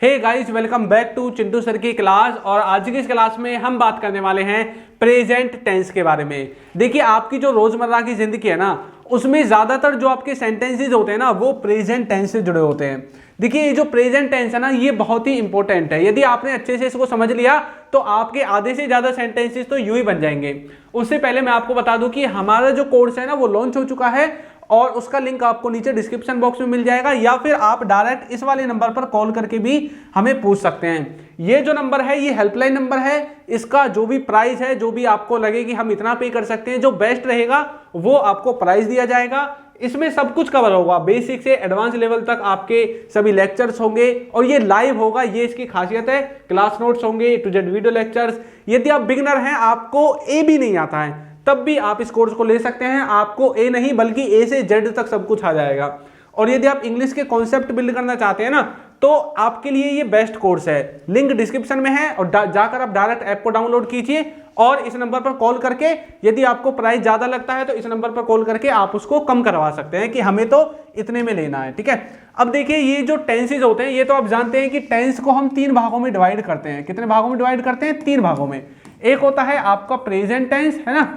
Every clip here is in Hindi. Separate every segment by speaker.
Speaker 1: Hey guys, welcome back to Chintu sir की क्लास। और आज की इस क्लास में हम बात करने वाले हैं प्रेजेंट टेंस के बारे में। देखिए, आपकी जो रोजमर्रा की जिंदगी है ना, उसमें ज्यादातर जो आपके सेंटेंसेस होते हैं ना, वो प्रेजेंट टेंस से जुड़े होते हैं। देखिए, ये जो प्रेजेंट टेंस है ना, ये बहुत ही इंपॉर्टेंट है। यदि आपने अच्छे से इसको समझ लिया तो आपके आधे से ज्यादा सेंटेंसेस तो यूं ही बन जाएंगे। उससे पहले मैं आपको बता दूं कि हमारा जो कोर्स है ना, वो लॉन्च हो चुका है और उसका लिंक आपको नीचे डिस्क्रिप्शन बॉक्स में मिल जाएगा, या फिर आप डायरेक्ट इस वाले नंबर पर कॉल करके भी हमें पूछ सकते हैं। ये जो नंबर है, ये हेल्पलाइन नंबर है। इसका जो भी प्राइस है, जो भी आपको लगे कि हम इतना पे कर सकते हैं, जो बेस्ट रहेगा वो आपको प्राइस दिया जाएगा। इसमें सब कुछ कवर होगा, बेसिक से एडवांस लेवल तक आपके सभी लेक्चर्स होंगे और ये लाइव होगा। ये इसकी खासियत है। क्लास नोट्स होंगे, टू जेड वीडियो लेक्चर्स। यदि आप बिगिनर हैं, आपको ए भी नहीं आता है, तब भी आप इस कोर्स को ले सकते हैं। आपको ए नहीं बल्कि ए से जेड तक सब कुछ आ जाएगा। और यदि आप इंग्लिश के कॉन्सेप्ट बिल्ड करना चाहते हैं ना, तो आपके लिए ये बेस्ट कोर्स है। लिंक डिस्क्रिप्शन में है और जाकर आप डायरेक्ट ऐप को डाउनलोड कीजिए और इस नंबर पर कॉल करके, यदि आपको प्राइस ज्यादा लगता है तो इस नंबर पर कॉल करके आप उसको कम करवा सकते हैं कि हमें तो इतने में लेना है। ठीक है। अब देखिए, ये जो टेंसेज होते हैं, ये तो आप जानते हैं कि टेंस को हम 3 भागों में डिवाइड करते हैं। कितने भागों में डिवाइड करते हैं? 3 भागों में। एक होता है आपका प्रेजेंट टेंस, है ना,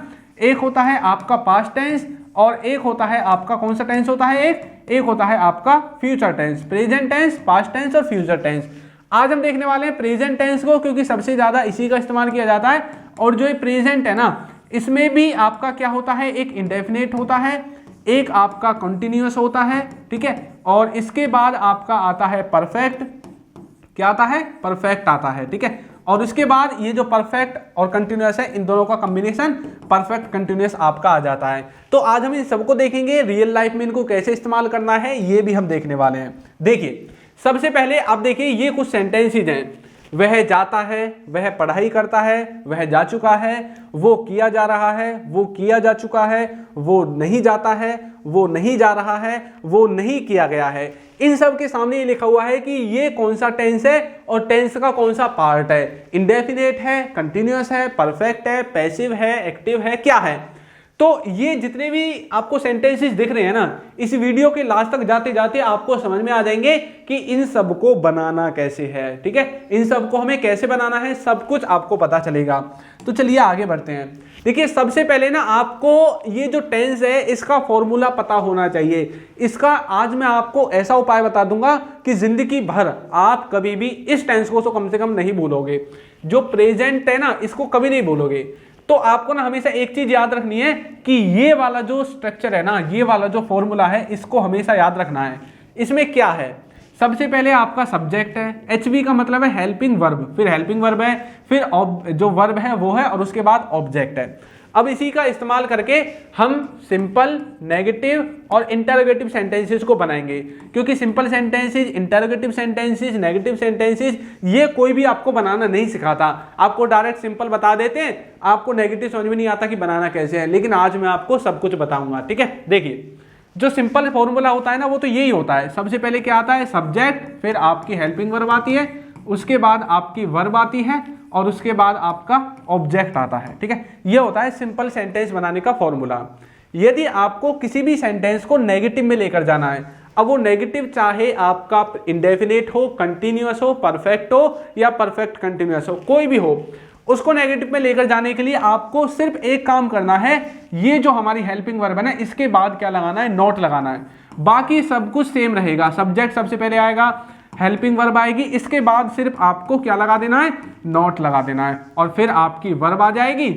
Speaker 1: एक होता है आपका पास्ट टेंस और एक होता है आपका कौन सा टेंस होता है, एक होता है आपका future tense. Present tense, past tense और फ्यूचर टेंस। आज हम देखने वाले हैं प्रेजेंट टेंस को, क्योंकि सबसे ज्यादा इसी का इस्तेमाल किया जाता है। और जो ये प्रेजेंट है ना, इसमें भी आपका क्या होता है, एक इंडेफिनिट होता है, एक आपका कंटिन्यूअस होता है। ठीक है। और इसके बाद आपका आता है परफेक्ट। क्या आता है? परफेक्ट आता है। ठीक है। और उसके बाद ये जो परफेक्ट और कंटिन्यूअस है, इन दोनों का कॉम्बिनेशन परफेक्ट कंटिन्यूअस आपका आ जाता है। तो आज हम इन सबको देखेंगे, रियल लाइफ में इनको कैसे इस्तेमाल करना है ये भी हम देखने वाले हैं। देखिए, सबसे पहले आप देखिए, ये कुछ सेंटेंसेज हैं। वह जाता है, वह पढ़ाई करता है, वह जा चुका है, वो किया जा रहा है, वो किया जा चुका है, वो नहीं जाता है, वो नहीं जा रहा है, वो नहीं किया गया है। इन सब के सामने ये लिखा हुआ है कि ये कौन सा टेंस है और टेंस का कौन सा पार्ट है। इंडेफिनेट है, कंटिन्यूअस है, परफेक्ट है, पैसिव है, एक्टिव है, क्या है। तो ये जितने भी आपको सेंटेंसेस दिख रहे हैं ना, इस वीडियो के लास्ट तक जाते जाते आपको समझ में आ जाएंगे कि इन सब को बनाना कैसे है। ठीक है। इन सब को हमें कैसे बनाना है, सब कुछ आपको पता चलेगा। तो चलिए आगे बढ़ते हैं। देखिए, सबसे पहले ना आपको ये जो टेंस है, इसका फॉर्मूला पता होना चाहिए। इसका आज मैं आपको ऐसा उपाय बता दूंगा कि जिंदगी भर आप कभी भी इस टेंस को तो कम से कम नहीं भूलोगे। जो प्रेजेंट है ना, इसको कभी नहीं भूलोगे। तो आपको ना हमेशा एक चीज याद रखनी है कि ये वाला जो स्ट्रक्चर है ना, ये वाला जो फॉर्मूला है, इसको हमेशा याद रखना है। इसमें क्या है? सबसे पहले आपका सब्जेक्ट है, एचवी का मतलब है हेल्पिंग वर्ब, फिर हेल्पिंग वर्ब है, फिर जो वर्ब है वो है, और उसके बाद ऑब्जेक्ट है। अब इसी का इस्तेमाल करके हम सिंपल, नेगेटिव और इंटरोगेटिव सेंटेंसेस को बनाएंगे। क्योंकि simple sentences, interrogative sentences, negative sentences, ये कोई भी आपको बनाना नहीं सिखाता। आपको डायरेक्ट सिंपल बता देते हैं, आपको नेगेटिव समझ में नहीं आता कि बनाना कैसे है। लेकिन आज मैं आपको सब कुछ बताऊंगा। ठीक है। देखिए, जो सिंपल फॉर्मूला होता है ना, वो तो यही होता है। सबसे पहले क्या आता है? सब्जेक्ट, फिर आपकी हेल्पिंग वर्ब आती है, उसके बाद आपकी वर्ब आती है और उसके बाद आपका ऑब्जेक्ट आता है। ठीक है। ये होता है सिंपल सेंटेंस बनाने का फॉर्मूला। यदि आपको किसी भी सेंटेंस को नेगेटिव में लेकर जाना है, अब वो नेगेटिव चाहे आपका इंडेफिनिट हो, कंटिन्यूअस हो, परफेक्ट हो या परफेक्ट कंटिन्यूअस हो, कोई भी हो, उसको नेगेटिव में लेकर जाने के लिए आपको सिर्फ एक काम करना है। ये जो हमारी हेल्पिंग वर्ब है ना, इसके बाद क्या लगाना है? नॉट लगाना है। बाकी सब कुछ सेम रहेगा। सब्जेक्ट सबसे पहले आएगा, हेल्पिंग वर्ब आएगी, इसके बाद सिर्फ आपको क्या लगा देना है? नॉट लगा देना है, और फिर आपकी वर्ब आ जाएगी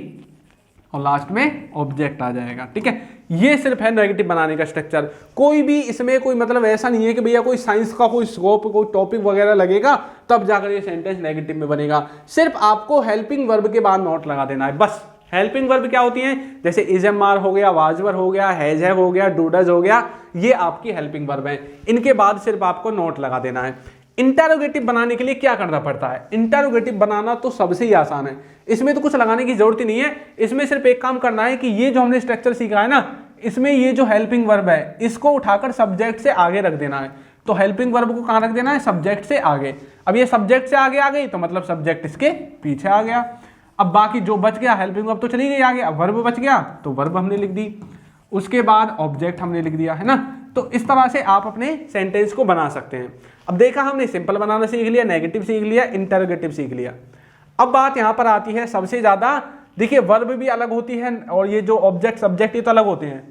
Speaker 1: और लास्ट में ऑब्जेक्ट आ जाएगा। ठीक है। ये सिर्फ है नेगेटिव बनाने का स्ट्रक्चर। कोई भी इसमें कोई मतलब ऐसा नहीं है कि भैया कोई साइंस का कोई स्कोप, कोई टॉपिक वगैरह लगेगा तब जाकर ये सेंटेंस नेगेटिव में बनेगा। सिर्फ आपको हेल्पिंग वर्ब के बाद नॉट लगा देना है, बस। हेल्पिंग वर्ब क्या होती हैं? जैसे इज एम आर हो गया, वाज वर हो गया, हैज हैव हो गया, डू डज हो गया, ये आपकी हेल्पिंग वर्ब है। इनके बाद सिर्फ आपको नोट लगा देना है। इंटरोगेटिव बनाने के लिए क्या करना पड़ता है? इंटरोगेटिव बनाना तो सबसे ही आसान है। इसमें तो कुछ लगाने की जरूरत ही नहीं है। इसमें सिर्फ एक काम करना है कि ये जो हमने स्ट्रक्चर सीखा है ना, इसमें ये जो हेल्पिंग वर्ब है, इसको उठाकर सब्जेक्ट से आगे रख देना है। तो हेल्पिंग वर्ब को कहाँ रख देना है? सब्जेक्ट से आगे। अब ये सब्जेक्ट से आगे आ गई तो मतलब सब्जेक्ट इसके पीछे आ गया। अब बाकी जो बच गया, हेल्पिंग वर्ब तो चली गई आगे, अब वर्ब बच गया तो वर्ब हमने लिख दी, उसके बाद ऑब्जेक्ट हमने लिख दिया, है ना। तो इस तरह से आप अपने सेंटेंस को बना सकते हैं। अब देखा हमने सिंपल बनाना सीख लिया, नेगेटिव सीख लिया, इंटरोगेटिव सीख लिया। अब बात यहाँ पर आती है सबसे ज़्यादा, देखिए वर्ब भी अलग होती है और ये जो ऑब्जेक्ट सब्जेक्ट ये तो अलग होते हैं।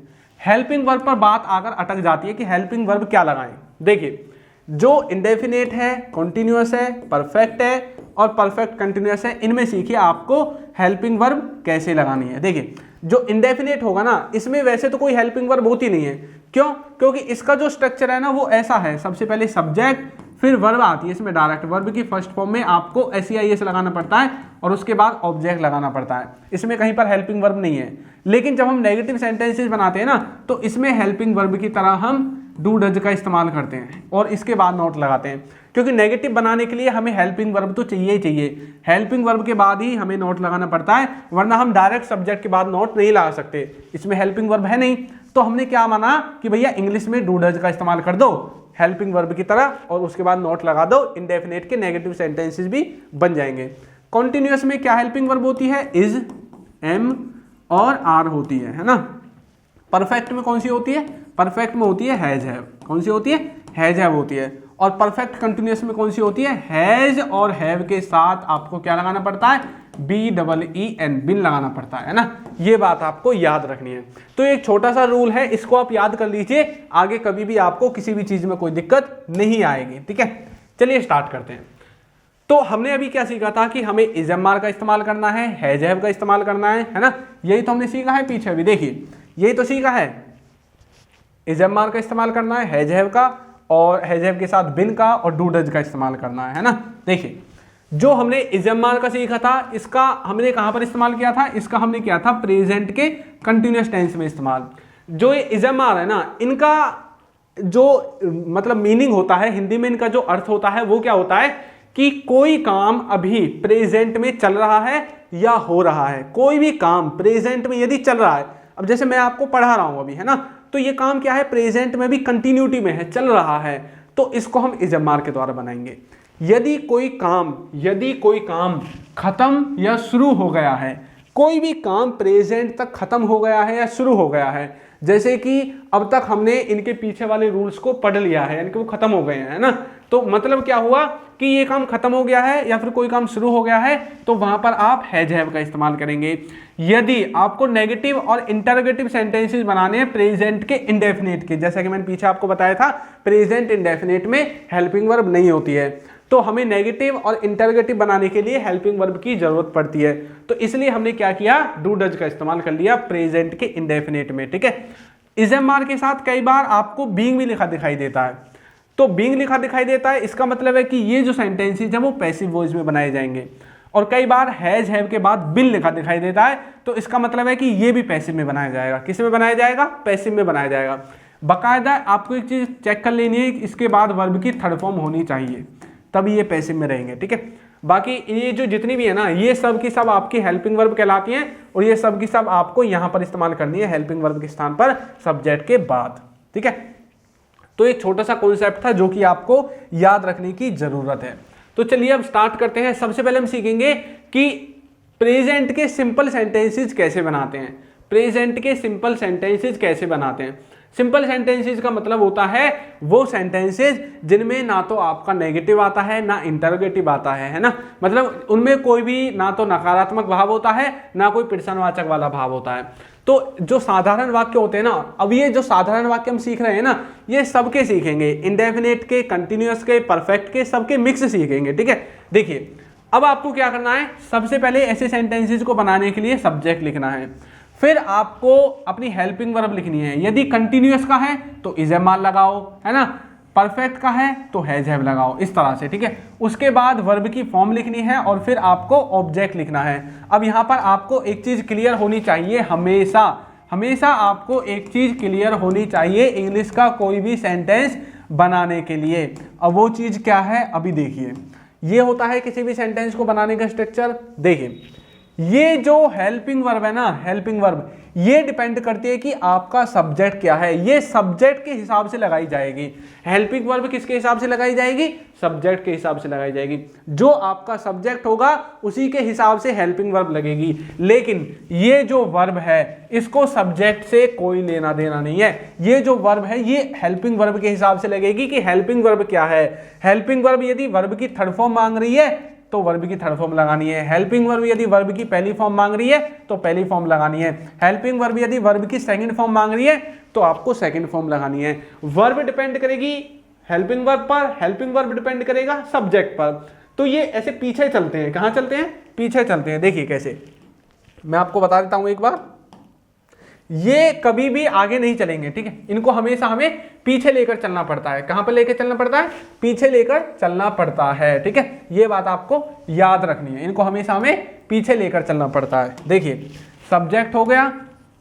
Speaker 1: हेल्पिंग वर्ब पर बात आकर अटक जाती है कि हेल्पिंग वर्ब क्या लगाएं। देखिए जो इंडेफिनेट है, कॉन्टिन्यूअस है, परफेक्ट है और परफेक्ट कंटिन्यूअस है, इनमें सीखिए आपको हेल्पिंग वर्ब कैसे लगानी है। देखिए जो इंडेफिनेट होगा ना, इसमें वैसे तो कोई हेल्पिंग वर्ब होती नहीं है। क्यों? क्योंकि इसका जो स्ट्रक्चर है ना वो ऐसा है, सबसे पहले सब्जेक्ट फिर वर्ब आती है इसमें डायरेक्ट। वर्ब की फर्स्ट फॉर्म में आपको SEIS लगाना पड़ता है और उसके बाद ऑब्जेक्ट लगाना पड़ता है। इसमें कहीं पर हेल्पिंग वर्ब नहीं है। लेकिन जब हम नेगेटिव सेंटेंसेस बनाते हैं ना, तो इसमें हेल्पिंग वर्ब की तरह हम डू डज का इस्तेमाल करते हैं और इसके बाद नोट लगाते हैं, क्योंकि नेगेटिव बनाने के लिए हमें हेल्पिंग वर्ब तो चाहिए ही चाहिए। हेल्पिंग वर्ब के बाद ही हमें नोट लगाना पड़ता है, वरना हम डायरेक्ट सब्जेक्ट के बाद नोट नहीं लगा सकते। इसमें हेल्पिंग वर्ब है नहीं, तो हमने क्या माना कि भैया इंग्लिश में डू डज का इस्तेमाल कर दो हेल्पिंग वर्ब की तरह और उसके बाद नोट लगा दो। इंडेफिनेट के नेगेटिव सेंटेंसेस भी बन जाएंगे। कॉन्टिन्यूअस में क्या हेल्पिंग वर्ब होती है? इज, एम और आर होती है ना। परफेक्ट में कौन सी होती है? परफेक्ट में होती है हैज हैव। कौन सी होती है? हैज हैव होती है। और परफेक्ट कंटिन्यूअस में कौन सी होती है? हैज और हैव के साथ आपको क्या लगाना पड़ता है? BEEN, बिन लगाना पड़ता है ना। ये बात आपको याद रखनी है। तो एक छोटा सा रूल है, इसको आप याद कर लीजिए, आगे कभी भी आपको किसी भी चीज में कोई दिक्कत नहीं आएगी। ठीक है, चलिए स्टार्ट करते हैं। तो हमने अभी क्या सीखा था कि हमें इज एम आर का इस्तेमाल करना है, हैज हैव का इस्तेमाल करना है ना। यही तो हमने सीखा है पीछे, अभी देखिए यही तो सीखा है। इज एम आर का इस्तेमाल करना है, हैज हैव का, और हैज हैव के साथ बिन का और डू डज का इस्तेमाल करना है ना। देखिए जो हमने इज एम आर का सीखा था, इसका हमने कहां पर इस्तेमाल किया था? इसका हमने किया था प्रेजेंट के कंटिन्यूअस टेंस में इस्तेमाल। जो ये इज एम आर है ना, इनका जो मतलब मीनिंग होता है, हिंदी में इनका जो अर्थ होता है वो क्या होता है कि कोई काम अभी प्रेजेंट में चल रहा है या हो रहा है। कोई भी काम प्रेजेंट में यदि चल रहा है, अब जैसे मैं आपको पढ़ा रहा हूं अभी, है ना, तो ये काम क्या है? प्रेजेंट में भी कंटिन्यूटी में है, चल रहा है, तो इसको हम इज एम आर के द्वारा बनाएंगे। यदि कोई काम खत्म या शुरू हो गया है, कोई भी काम प्रेजेंट तक खत्म हो गया है या शुरू हो गया है, जैसे कि अब तक हमने इनके पीछे वाले रूल्स को पढ़ लिया है, यानी कि वो खत्म हो गए हैं, है ना, तो मतलब क्या हुआ कि ये काम खत्म हो गया है या फिर कोई काम शुरू हो गया है, तो वहां पर आप हैज हैव का इस्तेमाल करेंगे। यदि आपको नेगेटिव और इंटरोगेटिव सेंटेंसेस बनाने हैं प्रेजेंट के इंडेफिनिट के, जैसा कि मैंने पीछे आपको बताया था, प्रेजेंट इंडेफिनिट में हेल्पिंग वर्ब नहीं होती है, तो हमें नेगेटिव और इंटरोगेटिव बनाने के लिए हेल्पिंग वर्ब की जरूरत पड़ती है। तो इसलिए हमने क्या किया? डू डज का इस्तेमाल कर लिया प्रेजेंट के इंडेफिनिट में। ठीक है, इज एम आर के साथ कई बार आपको बीइंग भी लिखा दिखाई देता है, तो बीइंग लिखा दिखाई देता है, इसका मतलब है कि ये जो सेंटेंसेस है वो पैसिव वॉइस में बनाए जाएंगे। और कई बार हैज हैव के बाद बिन लिखा दिखाई देता है, तो इसका मतलब है कि ये भी पैसिव में बनाया जाएगा। किस में बनाया जाएगा? पैसिव में बनाया जाएगा। बाकायदा आपको एक चीज चेक कर लेनी है, इसके बाद वर्ब की थर्ड फॉर्म होनी चाहिए, तभी ये पैसिव में रहेंगे। ठीक है, बाकी ये जो जितनी भी है ना, ये सब की सब आपकी हेल्पिंग वर्ब कहलाती हैं और ये सब की सब आपको यहां पर इस्तेमाल करनी है हेल्पिंग वर्ब के स्थान पर सब्जेक्ट के बाद। ठीक है, तो एक छोटा सा कॉन्सेप्ट था जो कि आपको याद रखने की जरूरत है। तो चलिए अब स्टार्ट करते हैं। सबसे पहले हम सीखेंगे कि प्रेजेंट के सिंपल सेंटेंसेस कैसे बनाते हैं। प्रेजेंट के सिंपल सेंटेंसेस कैसे बनाते हैं? सिंपल सेंटेंसेस का मतलब होता है वो सेंटेंसेस जिनमें ना तो आपका नेगेटिव आता है ना इंटरोगेटिव आता है ना, मतलब उनमें कोई भी ना तो नकारात्मक भाव होता है ना कोई प्रश्नवाचक वाला भाव होता है। तो जो साधारण वाक्य होते हैं ना, अब ये जो साधारण वाक्य हम सीख रहे हैं ना, ये सबके सीखेंगे, इंडेफिनेट के, कंटिन्यूअस के, परफेक्ट के, सबके मिक्स सीखेंगे। ठीक है, देखिए अब आपको क्या करना है, सबसे पहले ऐसे सेंटेंसेस को बनाने के लिए सब्जेक्ट लिखना है, फिर आपको अपनी हेल्पिंग वर्ब लिखनी है। यदि कंटिन्यूअस का है तो इज एम आर लगाओ, है ना, परफेक्ट का है तो हैज हैव लगाओ, इस तरह से। ठीक है, उसके बाद वर्ब की फॉर्म लिखनी है और फिर आपको ऑब्जेक्ट लिखना है। अब यहाँ पर आपको एक चीज क्लियर होनी चाहिए, हमेशा आपको एक चीज क्लियर होनी चाहिए इंग्लिश का कोई भी सेंटेंस बनाने के लिए। अब वो चीज क्या है, अभी देखिए। ये होता है किसी भी सेंटेंस को बनाने का स्ट्रक्चर। देखिए ये जो हेल्पिंग वर्ब है ना, हेल्पिंग वर्ब, ये डिपेंड करती है कि आपका सब्जेक्ट क्या है। ये सब्जेक्ट के हिसाब से लगाई जाएगी। हेल्पिंग वर्ब किसके हिसाब से लगाई जाएगी? सब्जेक्ट के हिसाब से लगाई जाएगी। जो आपका सब्जेक्ट होगा उसी के हिसाब से हेल्पिंग वर्ब लगेगी। लेकिन ये जो वर्ब है इसको सब्जेक्ट से कोई लेना देना नहीं है। ये जो वर्ब है ये हेल्पिंग वर्ब के हिसाब से लगेगी कि हेल्पिंग वर्ब क्या है। हेल्पिंग वर्ब यदि वर्ब की थर्ड फॉर्म मांग रही है तो वर्ब की थर्ड फॉर्म लगानी है। हेल्पिंग वर्ब यदि वर्ब की पहली फॉर्म मांग रही है तो पहली फॉर्म लगानी है। हेल्पिंग वर्ब यदि वर्ब की सेकंड फॉर्म मांग रही है तो आपको सेकंड फॉर्म लगानी है। वर्ब डिपेंड करेगी हेल्पिंग वर्ब पर, हेल्पिंग वर्ब डिपेंड करेगा सब्जेक्ट पर। तो ये ऐसे पीछे चलते हैं। कहां चलते हैं? पीछे चलते हैं। देखिए कैसे, मैं आपको बता देता हूं एक बार। ये कभी भी आगे नहीं चलेंगे, ठीक है। इनको हमेशा हमें पीछे लेकर चलना पड़ता है। कहां पर लेकर चलना पड़ता है? पीछे लेकर चलना पड़ता है, ठीक है। ये बात आपको याद रखनी है। इनको हमेशा हमें पीछे लेकर चलना पड़ता है। देखिए, सब्जेक्ट हो गया,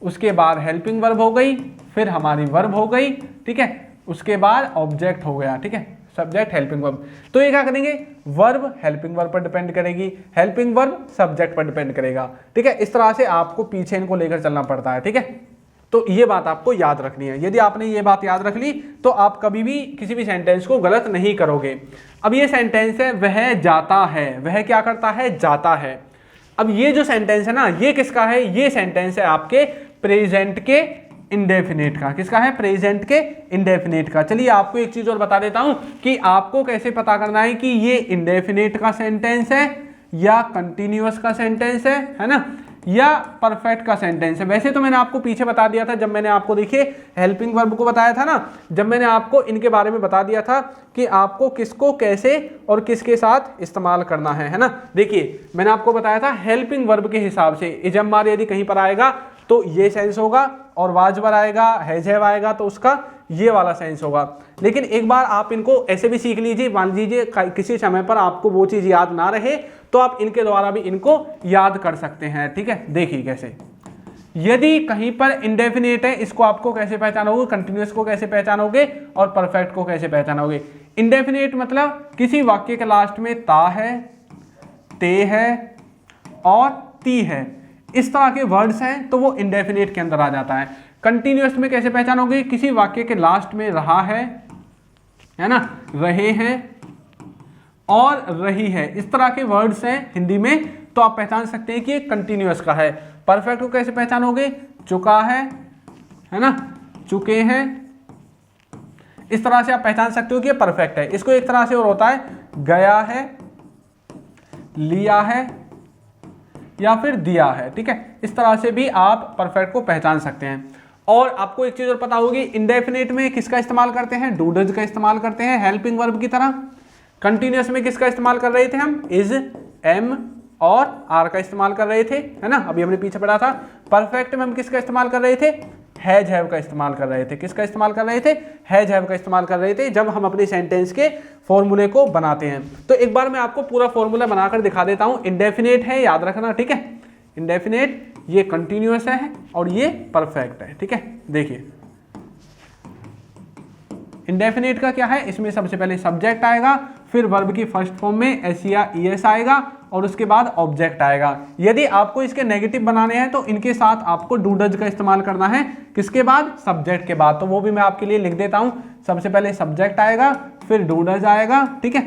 Speaker 1: उसके बाद हेल्पिंग वर्ब हो गई, फिर हमारी वर्ब हो गई, ठीक है, उसके बाद ऑब्जेक्ट हो गया, ठीक है, सब्जेक्ट हेल्पिंग वर्ब। तो ये क्या करेंगे? वर्ब हेल्पिंग वर्ब पर डिपेंड करेगी, हेल्पिंग वर्ब सब्जेक्ट पर डिपेंड करेगा, ठीक है। इस तरह से आपको पीछे इनको लेकर चलना पड़ता है, ठीक है। तो ये बात आपको याद रखनी है। यदि आपने ये बात याद रख ली तो आप कभी भी किसी भी सेंटेंस को गलत नहीं करोगे। अब ये सेंटेंस है वह जाता है। वह क्या करता है? जाता है। अब ये जो सेंटेंस है ना, ये किसका है? ये सेंटेंस है आपके प्रेजेंट के इंडेफिनेट का। किसका है? प्रेजेंट के इंडेफिनेट का। चलिए आपको एक चीज और बता देता हूं कि आपको कैसे पता करना है कि ये इंडेफिनेट का सेंटेंस है या कंटिन्यूअस का सेंटेंस है ना, या परफेक्ट का सेंटेंस है। वैसे तो मैंने आपको पीछे बता दिया था, जब मैंने आपको देखिए हेल्पिंग वर्ब को बताया था ना, जब मैंने आपको इनके बारे में बता दिया था कि आपको किसको कैसे और किसके साथ इस्तेमाल करना है ना। देखिए मैंने आपको बताया था हेल्पिंग वर्ब के हिसाब से इजम्मार यदि कहीं पर आएगा तो ये सेंस होगा, और वाजबर आएगा, हैज़ आएगा तो उसका ये वाला सेंस होगा। लेकिन एक बार आप इनको ऐसे भी सीख लीजिए, मान लीजिए किसी समय पर आपको वो चीज़ याद ना रहे तो आप इनके द्वारा भी इनको याद कर सकते हैं, ठीक है। देखिए कैसे, यदि कहीं पर इंडेफिनेट है इसको आपको कैसे पहचानोगे? कंटिन्यूअस को कैसे पहचानोगे और परफेक्ट को कैसे पहचानोगे? इंडेफिनेट मतलब किसी वाक्य के लास्ट में ता है, ते है और ती है, इस तरह के वर्ड्स हैं तो वो इंडेफिनेट के अंदर आ जाता है। कंटिन्यूअस में कैसे पहचानोगे? किसी वाक्य के लास्ट में रहा है ना, रहे हैं और रही है, इस तरह के वर्ड्स हैं हिंदी में, तो आप पहचान सकते हैं कि ये कंटिन्यूअस का है। परफेक्ट को कैसे पहचानोगे? चुका है ना, चुके हैं, इस तरह से आप पहचान सकते हो कि ये परफेक्ट है। इसको एक तरह से और होता है, गया है, लिया है या फिर दिया है, ठीक है। इस तरह से भी आप परफेक्ट को पहचान सकते हैं। और आपको एक चीज और पता होगी, इंडेफिनेट में किसका इस्तेमाल करते हैं? डू डज का इस्तेमाल करते हैं हेल्पिंग वर्ब की तरह। कंटिन्यूअस में किसका इस्तेमाल कर रहे थे हम? इज, एम और आर का इस्तेमाल कर रहे थे, है ना, अभी हमने पीछे पढ़ा था। परफेक्ट में हम किसका इस्तेमाल कर रहे थे? हैज हैव का इस्तेमाल कर रहे थे। किसका इस्तेमाल कर रहे थे? हैज हैव का इस्तेमाल कर रहे थे जब हम अपने सेंटेंस के फॉर्मूले को बनाते हैं। तो एक बार मैं आपको पूरा फॉर्मूला बनाकर दिखा देता हूं। इंडेफिनेट है, याद रखना, ठीक है। इंडेफिनेट, ये कंटिन्यूअस है और ये परफेक्ट है, ठीक है। देखिए इंडेफिनेट का क्या है? इसमें सबसे पहले सब्जेक्ट आएगा, फिर वर्ब की फर्स्ट फॉर्म में एस या ईएस आएगा और उसके बाद ऑब्जेक्ट आएगा। यदि आपको इसके नेगेटिव बनाने हैं तो इनके साथ आपको डू डज का इस्तेमाल करना है। किसके बाद? सब्जेक्ट के बाद। तो वो भी मैं आपके लिए लिख देता हूं। सबसे पहले सब्जेक्ट आएगा, फिर डू डज आएगा, ठीक है।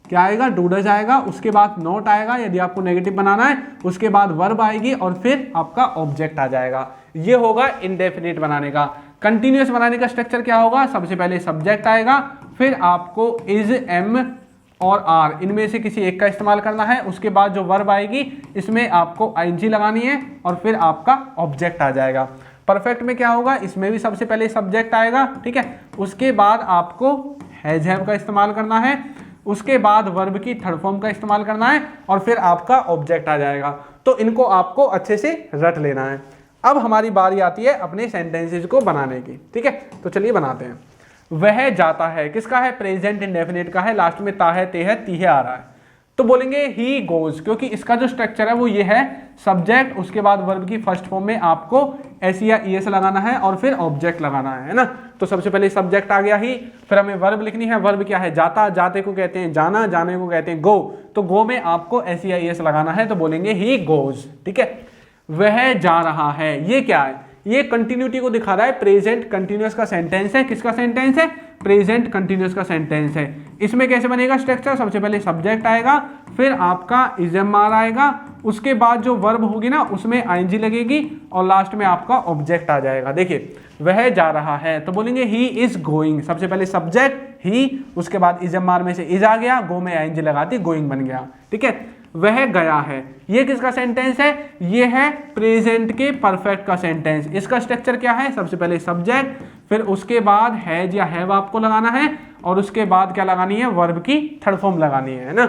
Speaker 1: क्या आएगा? डू डज आएगा, उसके बाद नोट आएगा यदि आपको नेगेटिव बनाना है, उसके बाद वर्ब आएगी और फिर आपका ऑब्जेक्ट आ जाएगा। ये होगा इंडेफिनिट बनाने का। कंटिन्यूअस बनाने का स्ट्रक्चर क्या होगा? सबसे पहले सब्जेक्ट आएगा, फिर आपको इज, एम और आर इनमें से किसी एक का इस्तेमाल करना है। उसके बाद जो वर्ब आएगी इसमें आपको आईएनजी लगानी है और फिर आपका ऑब्जेक्ट आ जाएगा। परफेक्ट में क्या होगा? इसमें भी सबसे पहले सब्जेक्ट आएगा, ठीक है। उसके बाद आपको हैज हैव का इस्तेमाल करना है, उसके बाद वर्ब की थर्ड फॉर्म का इस्तेमाल करना है और फिर आपका ऑब्जेक्ट आ जाएगा। तो इनको आपको अच्छे से रट लेना है। अब हमारी बारी आती है अपने सेंटेंसेस को बनाने की, ठीक है। तो चलिए बनाते हैं। वह जाता है, किसका है? प्रेजेंट इंडेफिनिट का है, लास्ट में ता है, ते है, ती है आ रहा है। तो बोलेंगे ही गोज, क्योंकि इसका जो स्ट्रक्चर है वो ये है, सब्जेक्ट, उसके बाद वर्ब की फर्स्ट फॉर्म में आपको एस या ईएस लगाना है और फिर ऑब्जेक्ट लगाना है ना। तो सबसे पहले सब्जेक्ट आ गया ही, फिर हमें वर्ब लिखनी है। वर्ब क्या है? जाता, जाते को कहते हैं जाना, जाने को कहते हैं गो। तो गो में आपको एस या ईएस लगाना है, तो बोलेंगे ही गोज। ठीक है, वह जा रहा है। ये क्या है? ये कंटिन्यूटी को दिखा रहा है, प्रेजेंट कंटिन्यूअस का सेंटेंस है। किसका सेंटेंस है? प्रेजेंट कंटिन्यूअस का सेंटेंस है। इसमें कैसे बनेगा स्ट्रक्चर? सबसे पहले सब्जेक्ट आएगा, फिर आपका इजमार आएगा, उसके बाद जो वर्ब होगी ना उसमें आईएनजी लगेगी और लास्ट में आपका ऑब्जेक्ट आ जाएगा। देखिए, वह जा रहा है, तो बोलेंगे ही इज गोइंग। सबसे पहले सब्जेक्ट ही, उसके बाद इजमार में से इज आ गया, गो में आईएनजी लगाती, गोइंग बन गया। ठीक है, वह गया है। ये किसका सेंटेंस है? ये है प्रेजेंट के परफेक्ट का सेंटेंस। इसका स्ट्रक्चर क्या है? सबसे पहले सब्जेक्ट, फिर उसके बाद हैज या हैव आपको लगाना है और उसके बाद क्या लगानी है? वर्ब की थर्ड फॉर्म लगानी है ना।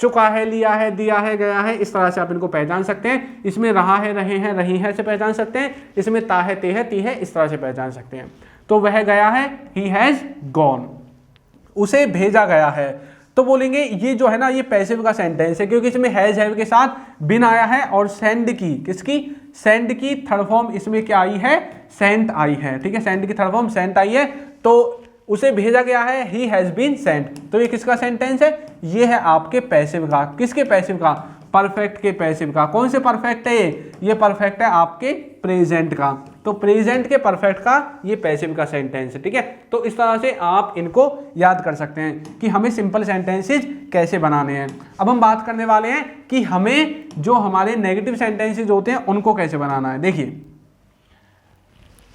Speaker 1: चुका है, लिया है, दिया है, गया है, इस तरह से आप इनको पहचान सकते हैं। इसमें रहा है, रहे हैं, रही है से पहचान सकते हैं। इसमें ता है, ते है, ती है, इस तरह से पहचान सकते हैं। तो वह गया है, ही हैज गॉन। उसे भेजा गया है, तो बोलेंगे ये जो है ना ये पैसिव का सेंटेंस है, क्योंकि इसमें हैज हैव के साथ बिन आया है और सेंड की, किसकी? सेंड की थर्ड फॉर्म इसमें क्या आई है? सेंट आई है। ठीक है, सेंड की थर्ड फॉर्म सेंट आई है, तो उसे भेजा गया है, ही हैज बीन सेंट। तो ये किसका सेंटेंस है? ये है आपके पैसिव का। किसके पैसिव का? परफेक्ट के पैसिव का। कौन से परफेक्ट है ये परफेक्ट है आपके प्रेजेंट का। तो प्रेजेंट के परफेक्ट का ये पैसिव का सेंटेंस है। ठीक है, तो इस तरह से आप इनको याद कर सकते हैं कि हमें सिंपल सेंटेंसेज कैसे बनाने हैं। अब हम बात करने वाले हैं कि हमें जो हमारे नेगेटिव सेंटेंसेज होते हैं उनको कैसे बनाना है। देखिए,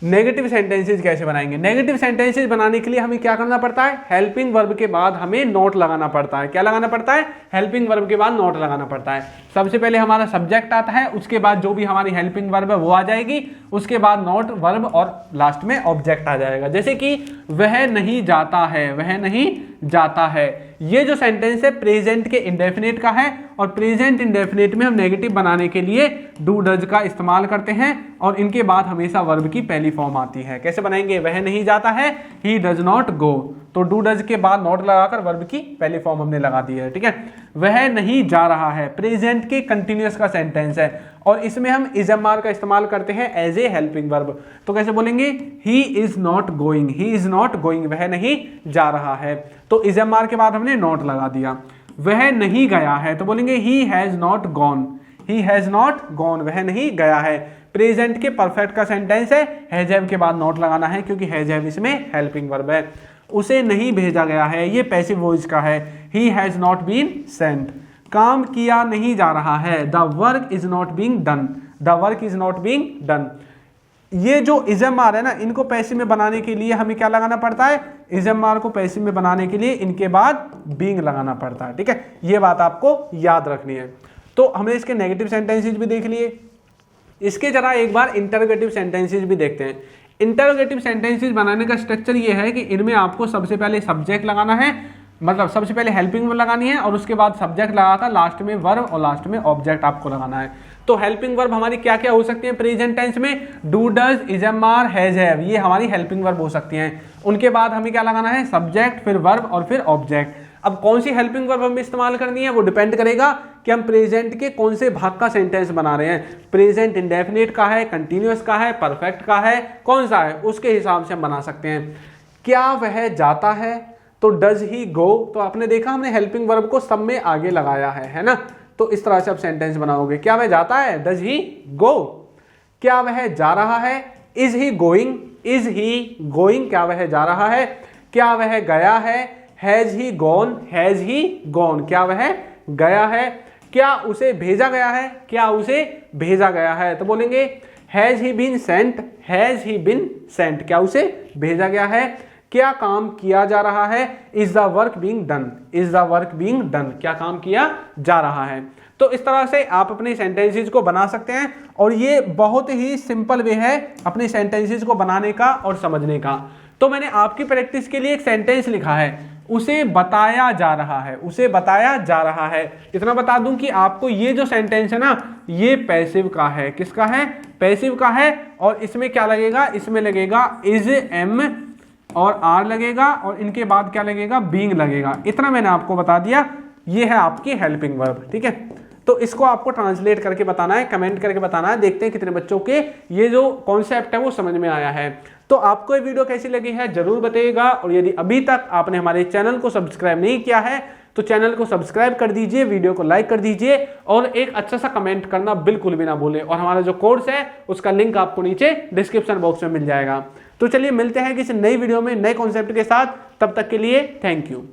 Speaker 1: नेगेटिव सेंटेंसेज कैसे बनाएंगे? नेगेटिव सेंटेंसेज बनाने के लिए हमें क्या करना पड़ता है? हेल्पिंग वर्ब के बाद हमें नोट लगाना पड़ता है। क्या लगाना पड़ता है? हेल्पिंग वर्ब के बाद नोट लगाना पड़ता है। सबसे पहले हमारा सब्जेक्ट आता है, उसके बाद जो भी हमारी हेल्पिंग वर्ब है वो आ जाएगी, उसके बाद नोट, वर्ब और लास्ट में ऑब्जेक्ट आ जाएगा। जैसे कि वह नहीं जाता है, वह नहीं जाता है। ये जो सेंटेंस है प्रेजेंट के इंडेफिनिट का है और प्रेजेंट इंडेफिनिट में हम नेगेटिव बनाने के लिए डू डज का इस्तेमाल करते हैं और इनके बाद हमेशा वर्ब की पहली फॉर्म आती है। कैसे बनाएंगे? वह नहीं जाता है, ही डज नॉट गो, तो डू डज के बाद नॉट लगाकर वर्ब की पहली फॉर्म हमने लगा दी है। ठीक है, वह नहीं जा रहा है प्रेजेंट के कंटिन्यूअस का सेंटेंस है और इसमें हम इजमार का इस्तेमाल करते हैं एज ए हेल्पिंग वर्ब। तो कैसे बोलेंगे? He is not going, he is not going, वह नहीं जा रहा है। तो इजमार के बाद हमने नॉट लगा दिया। वह नहीं गया है, तो बोलेंगे ही has not gone, he has not gone, वह नहीं गया है। प्रेजेंट के परफेक्ट का सेंटेंस है, हैज हैव के बाद नॉट लगाना है क्योंकि हैज हैव इसमें हेल्पिंग वर्ब है। उसे नहीं भेजा गया है, ये पैसिव वॉइस का है, he has not been sent. काम किया नहीं जा रहा है, the work is not being done, the work is not being done. ये जो इजमार है ना, इनको पैसिव में बनाने के लिए हमें क्या लगाना पड़ता है? इजमार को पैसिव में बनाने के लिए इनके बाद बीइंग लगाना पड़ता है। ठीक है, ये बात आपको याद रखनी है। तो हमने इसके नेगेटिव सेंटेंसेस भी देख लिए, इसके जरा एक बार इंटरोगेटिव सेंटेंसेस भी देखते हैं। इंटरोगेटिव सेंटेंसेस बनाने का स्ट्रक्चर ये है कि इनमें आपको सबसे पहले सब्जेक्ट लगाना है, मतलब सबसे पहले हेल्पिंग वर्ब लगानी है और उसके बाद सब्जेक्ट लगाकर लास्ट में वर्ब और लास्ट में ऑब्जेक्ट आपको लगाना है। तो हेल्पिंग वर्ब हमारी क्या क्या हो सकती है प्रेजेंट टेंस में? डू डज, इजमार, हैज हैव, ये हमारी हेल्पिंग वर्ब हो सकती हैं। उनके बाद हमें क्या लगाना है? सब्जेक्ट, फिर वर्ब और फिर ऑब्जेक्ट। अब कौन सी हेल्पिंग वर्ब हमें इस्तेमाल करनी है वो डिपेंड करेगा कि हम प्रेजेंट के कौन से भाग का सेंटेंस बना रहे हैं। प्रेजेंट इंडेफिनिट का है, कंटिन्यूअस का है, परफेक्ट का है, कौन सा है, उसके हिसाब से हम बना सकते हैं। क्या वह जाता है, तो डज ही गो, तो आपने देखा हमने हेल्पिंग वर्ब को सब में आगे लगाया है ना। तो इस तरह से आप सेंटेंस बनाओगे। क्या वह जाता है, डज ही गो। क्या वह जा रहा है, is he going, is he going, क्या वह जा रहा है। क्या वह गया है, has he gone, has he gone, क्या वह गया है। क्या उसे भेजा गया है, क्या उसे भेजा गया है, तो बोलेंगे has he been sent, has he been sent, क्या उसे भेजा गया है। क्या काम किया जा रहा है, is the work being done, is the work being done, क्या काम किया जा रहा है। तो इस तरह से आप अपने सेंटेंसेस को बना सकते हैं और ये बहुत ही सिंपल वे है अपने सेंटेंसेस को बनाने का और समझने का। तो मैंने आपकी प्रैक्टिस के लिए एक सेंटेंस लिखा है, उसे बताया जा रहा है, उसे बताया जा रहा है। इतना बता दूं कि आपको ये जो सेंटेंस है ना ये पैसिव का है। किसका है? पैसिव का है। और इसमें क्या लगेगा? इसमें लगेगा इज, एम और आर लगेगा और इनके बाद क्या लगेगा? बीइंग लगेगा। इतना मैंने आपको बता दिया। ये है आपकी हेल्पिंग वर्ब, ठीक है। तो इसको आपको ट्रांसलेट करके बताना है, कमेंट करके बताना है, देखते हैं कितने बच्चों के ये जो कॉन्सेप्ट है वो समझ में आया है। तो आपको ये वीडियो कैसी लगी है जरूर बताइएगा, और यदि अभी तक आपने हमारे चैनल को सब्सक्राइब नहीं किया है तो चैनल को सब्सक्राइब कर दीजिए, वीडियो को लाइक कर दीजिए और एक अच्छा सा कमेंट करना बिल्कुल भी ना भूलें। और हमारा जो कोर्स है उसका लिंक आपको नीचे डिस्क्रिप्शन बॉक्स में मिल जाएगा। तो चलिए मिलते हैं किसी नई वीडियो में नए कॉन्सेप्ट के साथ, तब तक के लिए थैंक यू।